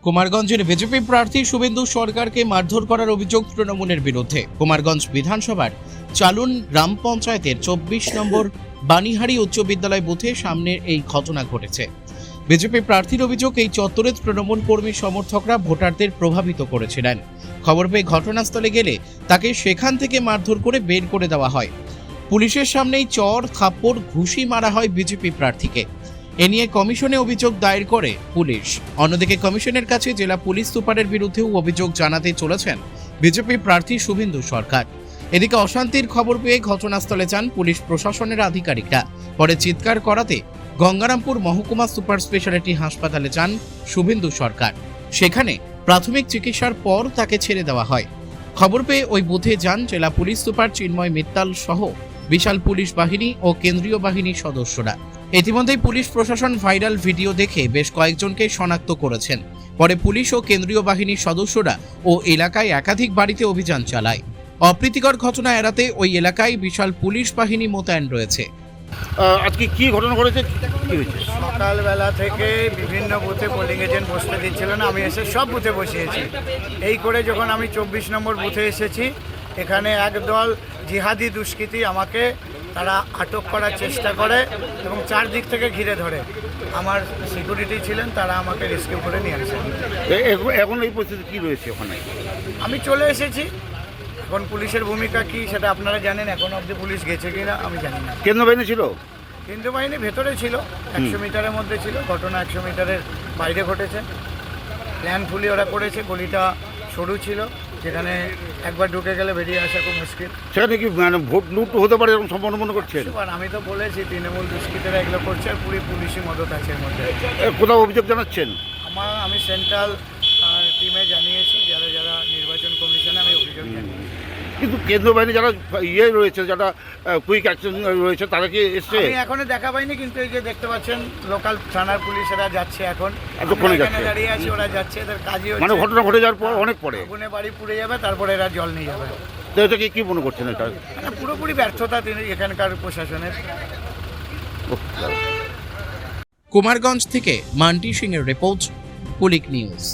কুমারগঞ্জের BJP প্রার্থী শুভেন্দু সরকারকে মারধর করার অভিযোগ তৃণমূলের বিরুদ্ধে। কুমারগঞ্জ বিধানসভার চালুন গ্রাম পঞ্চায়েতের 24 নম্বর বানিহারি উচ্চ বিদ্যালয় বুথে সামনে এই ঘটনা ঘটেছে। বিজেপি প্রার্থীর অভিযোগ, এই চত্বরে তৃণমূল কর্মী সমর্থকরা ভোটারদের প্রভাবিত করেছিলেন। খবর পেয়ে ঘটনাস্থলে গেলে তাকে সেখান থেকে মারধর করে বের করে দেওয়া হয়। পুলিশের সামনেই চর, থাপ্পড়, ঘুষি মারা হয় বিজেপি প্রার্থীকে। এ নিয়ে কমিশনে অভিযোগ দায়ের করে পুলিশ। অন্যদিকে কমিশনের কাছে জেলা পুলিশ সুপারের বিরুদ্ধেও অভিযোগ জানাতে চলেছেন বিজেপি প্রার্থী শুভেন্দু সরকার। এদিকে অশান্তির খবর পেয়ে ঘটনাস্থলে যান পুলিশ প্রশাসনের আধিকারিকরা। পরে চিৎকার করাতে গঙ্গারামপুর মহকুমা সুপার স্পেশালিটি হাসপাতালে যান শুভেন্দু সরকার। সেখানে প্রাথমিক চিকিৎসার পর তাকে ছেড়ে দেওয়া হয়। খবর পেয়ে ওই বুথে যান জেলা পুলিশ সুপার চিন্ময় মিত্তাল সহ বিশাল পুলিশ বাহিনী ও কেন্দ্রীয় বাহিনীর সদস্যরা। ইতিমধ্যেই পুলিশ প্রশাসন ভাইরাল ভিডিও দেখে বেশ কয়েকজনকে শনাক্ত করেছেন। পরে পুলিশ ও কেন্দ্রীয় বাহিনীর সদস্যরা ও এলাকায় একাধিক বাড়িতে অভিযান চালায়। অপ্রীতিকর ঘটনা এড়াতে ওই এলাকায় বিশাল পুলিশ বাহিনী মোতায়েন রয়েছে। আজকে কি ঘটনা ঘটেছে, কি হয়েছে? সকালবেলা থেকে বিভিন্ন বুথে পোলিং এজেন্ট বসতে দিচ্ছিল না, আমি এসে সব বুথে বসিয়েছি। এই করে যখন আমি 24 নম্বর বুথে এসেছি, এখানে একদল জিহাদি দুষ্কৃতী আমাকে তারা আটক করার চেষ্টা করে এবং চারদিক থেকে ঘিরে ধরে। আমার সিকিউরিটি ছিলেন, তারা আমাকে রেস্কিউ করে নিয়ে আসেন। এখন এই পরিস্থিতি কি রয়েছে ওখানে? আমি চলে এসেছি। এখন পুলিশের ভূমিকা কি সেটা আপনারা জানেন, এখন অবধি পুলিশ গেছে কিনা আমি জানি না। কেন্দ্র বাহিনী ছিল? কেন্দ্র বাহিনী ভেতরে ছিল, 100 মিটারের মধ্যে ছিল। ঘটনা 100 মিটারের বাইরে ঘটেছে। প্ল্যানফুলি ওরা করেছে, গলিটা সরু ছিল, যেখানে একবার ঢুকে গেলে বেরিয়ে আসা খুব মুশকিল। সেখানে কি মানে ভোট লুট হতে পারে এরকম সম্ভাবনা মনে করছেন? আমি তো বলেছি তৃণমূল দুষ্কৃতীরা এগুলো করছে, আর পুরো পুলিশি মদত আছে এর মধ্যে। কোথাও অভিযোগ জানাচ্ছেন? আমি সেন্ট্রাল টিমে জানিয়েছি, যারা যারা নির্বাচন কমিশনে আমি অভিযোগ জানিয়েছি। কিন্তু কেন্দ্র বাহিনী যারা রয়েছে, যারা কুইক অ্যাকশন রয়েছে, তারা কি এসছে? আমি এখনো দেখা পাইনি, কিন্তু এই যে দেখতে পাচ্ছেন লোকাল থানার পুলিশেরা যাচ্ছে, এখন এতক্ষণে যাচ্ছে, দাঁড়িয়ে আছে, ওরা যাচ্ছে, এদের কাজই মানে ঘটনা ঘটে যাওয়ার পর অনেক পরে আগুনে বাড়ি পুড়ে যাবে, তারপরে এরা জল নিয়ে যাবে। তো এটাকে কি মনে করছেন? এটা মানে পুরোপুরি ব্যর্থতা এখানকার প্রশাসনের। কুমারগঞ্জ থেকে মান্টি সিং এর রিপোর্ট, পুলিশ নিউজ।